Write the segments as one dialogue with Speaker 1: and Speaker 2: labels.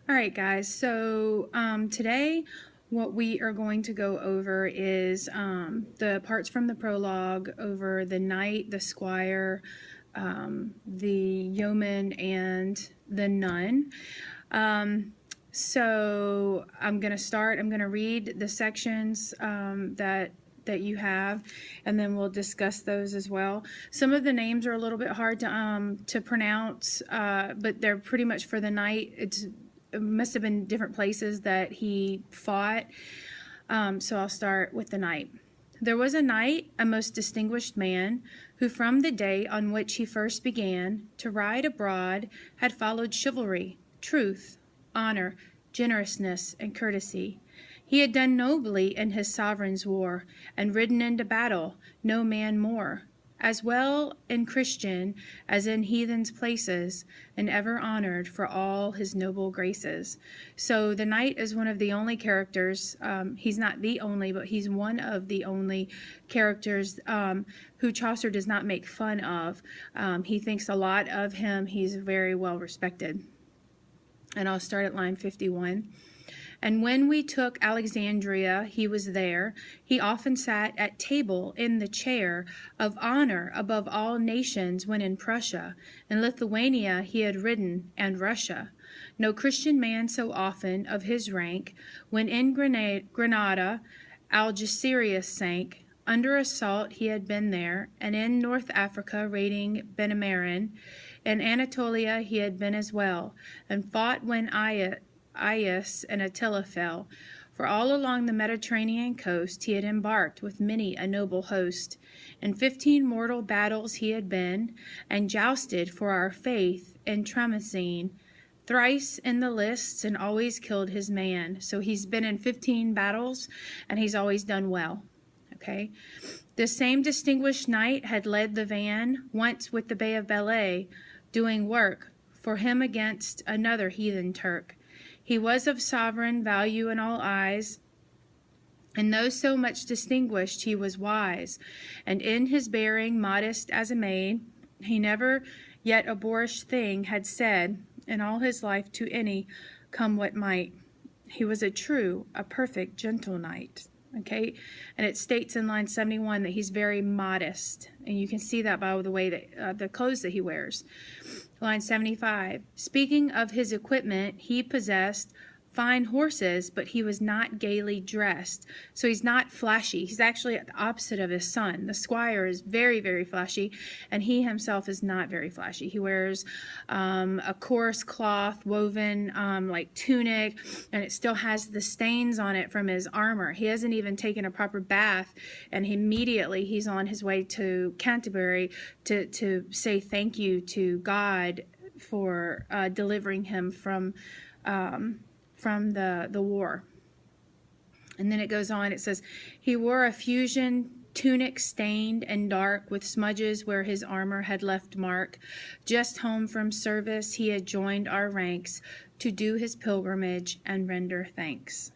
Speaker 1: All right, guys, so today what we are going to go over is the parts from the prologue over the knight, the squire, the yeoman, and the nun. So I'm going to read the sections that you have, and then we'll discuss those as well. Some of the names are a little bit hard to pronounce, but they're pretty much for the knight. It must have been different places that he fought. So I'll start with the knight. There was a knight, a most distinguished man, who from the day on which he first began to ride abroad had followed chivalry, truth, honor, generousness, and courtesy. He had done nobly in his sovereign's war, and ridden into battle, no man more, as well in Christian as in heathen's places, and ever honored for all his noble graces. So the knight is one of the only characters, he's not the only, but he's one of the only characters who Chaucer does not make fun of. He thinks a lot of him. He's very well respected. And I'll start at line 51. And when we took Alexandria, he was there. He often sat at table in the chair of honor above all nations when in Prussia. In Lithuania he had ridden, and Russia. No Christian man so often of his rank, when in Granada Algeciras sank. Under assault he had been there, and in North Africa raiding Benamaran. In Anatolia he had been as well, and fought when Aias and Attila fell. For all along the Mediterranean coast he had embarked with many a noble host. In 15 mortal battles he had been, and jousted for our faith in Tramezzine. Thrice in the lists, and always killed his man. So he's been in 15 battles, and he's always done well. Okay. This same distinguished knight had led the van once with the Bay of Bellay, doing work for him against another heathen Turk. He was of sovereign value in all eyes, and though so much distinguished, he was wise, and in his bearing modest as a maid. He never yet a boorish thing had said in all his life to any, come what might. He was a true, a perfect, gentle knight. Okay, and it states in line 71 that he's very modest, and you can see that by the way that the clothes that he wears. Line 75, speaking of his equipment, he possessed fine horses, but he was not gaily dressed. So he's not flashy. He's actually the opposite of his son. The squire is very, very flashy, and he himself is not very flashy. He wears a coarse cloth woven like tunic, and it still has the stains on it from his armor. He hasn't even taken a proper bath, and immediately he's on his way to Canterbury to say thank you to God for delivering him from the war. And then it goes on, it says, he wore a fusion tunic stained and dark with smudges where his armor had left mark. Just home from service he had joined our ranks to do his pilgrimage and render thanks.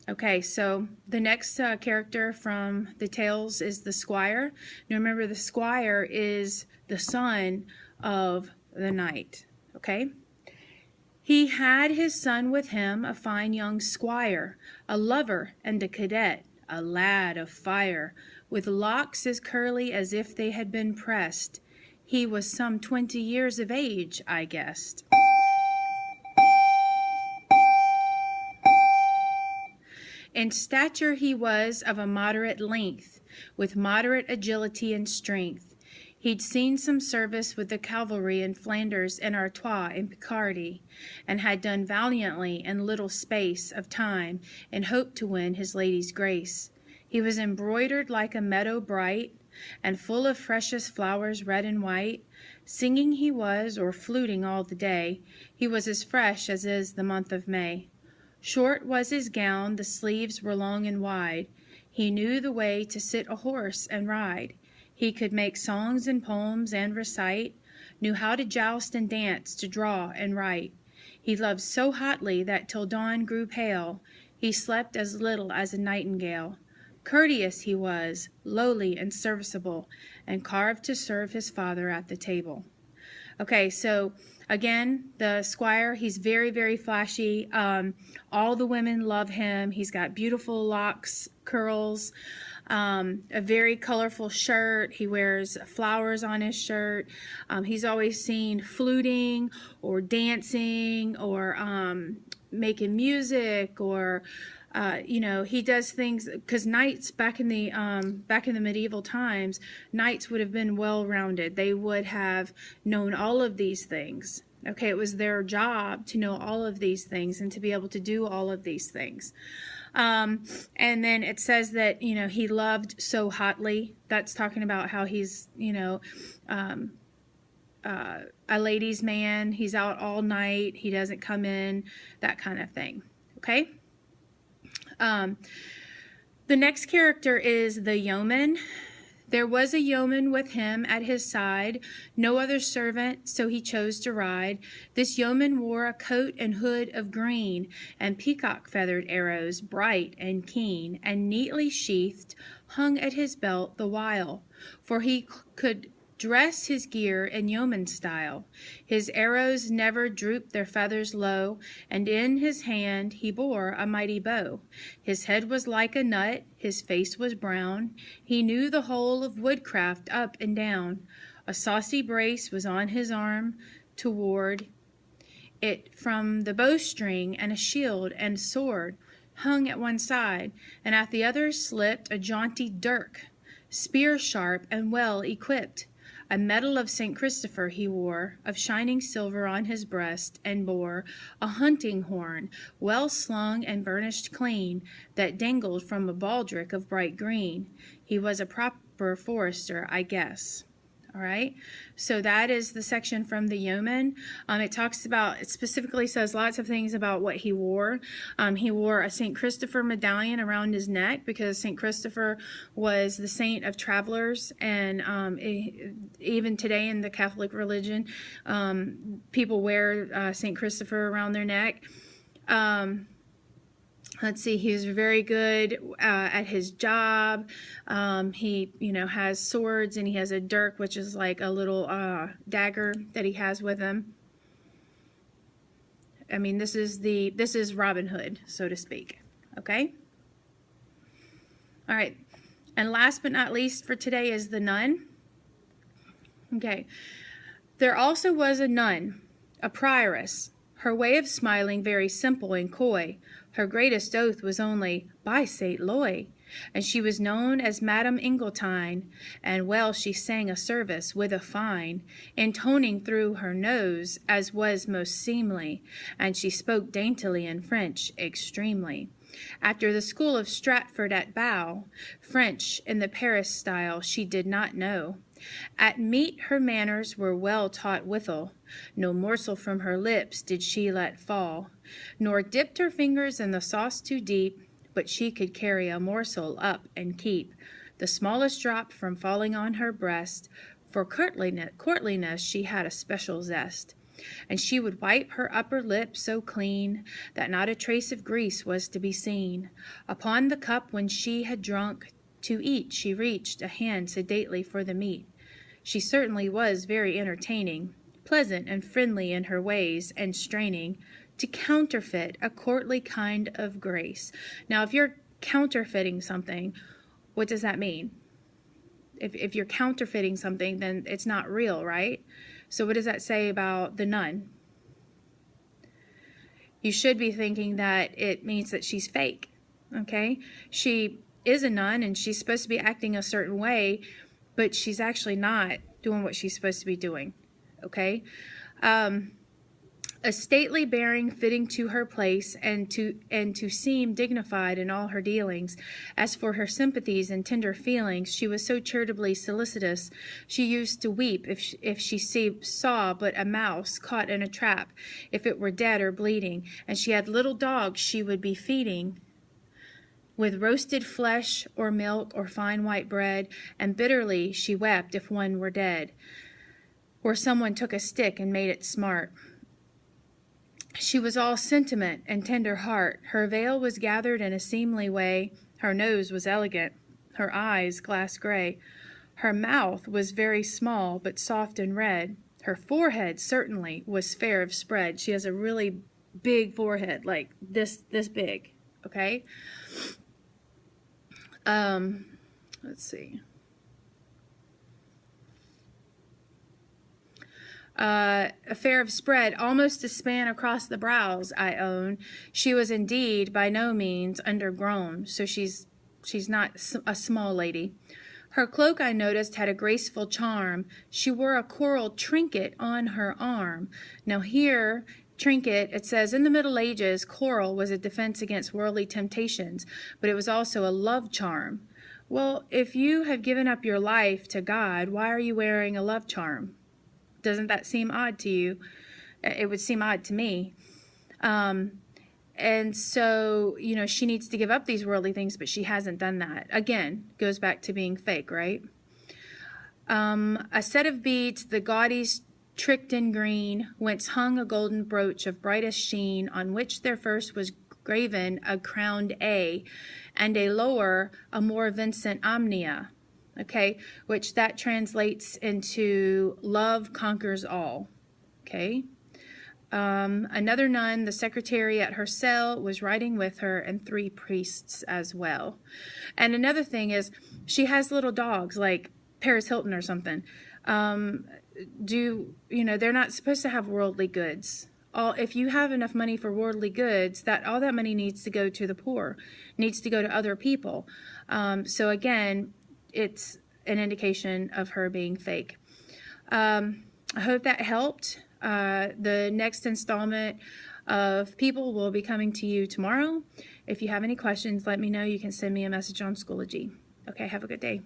Speaker 1: Okay, so the next character from the tales is the squire. Now remember, the squire is the son of the knight, okay? He had his son with him, a fine young squire, a lover and a cadet, a lad of fire, with locks as curly as if they had been pressed. He was some 20 years of age, I guessed. In stature he was of a moderate length, with moderate agility and strength. He'd seen some service with the cavalry in Flanders and Artois in Picardy, and had done valiantly in little space of time, and hoped to win his lady's grace. He was embroidered like a meadow bright, and full of freshest flowers red and white. Singing he was, or fluting all the day. He was as fresh as is the month of May. Short was his gown, the sleeves were long and wide. He knew the way to sit a horse and ride. He could make songs and poems and recite, knew how to joust and dance, to draw and write. He loved so hotly that till dawn grew pale, he slept as little as a nightingale. Courteous he was, lowly and serviceable, and carved to serve his father at the table. Okay, so again, the Squire, he's very, very flashy. All the women love him. He's got beautiful locks, curls, a very colorful shirt. He wears flowers on his shirt. He's always seen fluting or dancing or making music, or he does things, because knights back in the medieval times, knights would have been well-rounded. They would have known all of these things. Okay, it was their job to know all of these things and to be able to do all of these things. And then it says that, he loved so hotly. That's talking about how he's, a ladies' man. He's out all night. He doesn't come in, that kind of thing. Okay? The next character is the Yeoman. There was a yeoman with him at his side, no other servant, so he chose to ride. This yeoman wore a coat and hood of green, and peacock-feathered arrows, bright and keen, and neatly sheathed, hung at his belt the while, for he could dress his gear in yeoman style. His arrows never drooped their feathers low, and in his hand he bore a mighty bow. His head was like a nut, his face was brown. He knew the whole of woodcraft up and down. A saucy brace was on his arm to ward it from the bowstring, and a shield and sword hung at one side, and at the other slipped a jaunty dirk, spear sharp and well equipped. A medal of St. Christopher he wore, of shining silver on his breast, and bore a hunting horn, well slung and burnished clean, that dangled from a baldric of bright green. He was a proper forester, I guess. All right, so that is the section from the Yeoman. It specifically says lots of things about what he wore. He wore a St. Christopher medallion around his neck, because St. Christopher was the saint of travelers, and even today in the Catholic religion, people wear St. Christopher around their neck. Let's see, he was very good at his job. He, has swords, and he has a dirk, which is like a little dagger that he has with him. I mean, this is Robin Hood, so to speak. Okay? All right. And last but not least for today is the nun. Okay. There also was a nun, a prioress, her way of smiling very simple and coy. Her greatest oath was only, by St. Loy, and she was known as Madame Ingletine, and well she sang a service with a fine, intoning through her nose, as was most seemly, and she spoke daintily in French extremely. After the school of Stratford at Bow, French in the Paris style she did not know. At meat her manners were well taught withal, no morsel from her lips did she let fall, nor dipped her fingers in the sauce too deep, but she could carry a morsel up and keep the smallest drop from falling on her breast. For courtliness she had a special zest, and she would wipe her upper lip so clean that not a trace of grease was to be seen. Upon the cup when she had drunk, to eat she reached a hand sedately for the meat. She certainly was very entertaining, pleasant and friendly in her ways, and straining to counterfeit a courtly kind of grace. Now, if you're counterfeiting something, what does that mean? If you're counterfeiting something, then it's not real, right? So what does that say about the nun? You should be thinking that it means that she's fake, okay? She is a nun, and she's supposed to be acting a certain way, but she's actually not doing what she's supposed to be doing, okay? A stately bearing fitting to her place, and to seem dignified in all her dealings. As for her sympathies and tender feelings, she was so charitably solicitous, she used to weep if she saw but a mouse caught in a trap, if it were dead or bleeding, and she had little dogs she would be feeding with roasted flesh or milk or fine white bread, and bitterly she wept if one were dead, or someone took a stick and made it smart. She was all sentiment and tender heart. Her veil was gathered in a seemly way. Her nose was elegant, her eyes glass gray. Her mouth was very small, but soft and red. Her forehead certainly was fair of spread. She has a really big forehead, like this big. Okay. Let's see. A fair of spread, almost a span across the brows, I own. She was indeed by no means undergrown, so she's not a small lady. Her cloak, I noticed, had a graceful charm. She wore a coral trinket on her arm. Now here, trinket, it says, in the Middle Ages, coral was a defense against worldly temptations, but it was also a love charm. Well, if you have given up your life to God, why are you wearing a love charm? Doesn't that seem odd to you? It would seem odd to me. And so, you know, she needs to give up these worldly things, but she hasn't done that. Again, goes back to being fake, right? A set of beads, the gaudy tricked in green, whence hung a golden brooch of brightest sheen, on which there first was graven a crowned A, and a lower, a more Vincent omnia. Okay, which that translates into love conquers all. Okay. Another nun, the secretary at her cell, was riding with her, and 3 priests as well. And another thing is, she has little dogs like Paris Hilton or something. You know, they're not supposed to have worldly goods. If you have enough money for worldly goods, all that money needs to go to the poor, needs to go to other people. So again, it's an indication of her being fake. I hope that helped. The next installment of People will be coming to you tomorrow. If you have any questions, let me know. You can send me a message on Schoology. Okay, have a good day.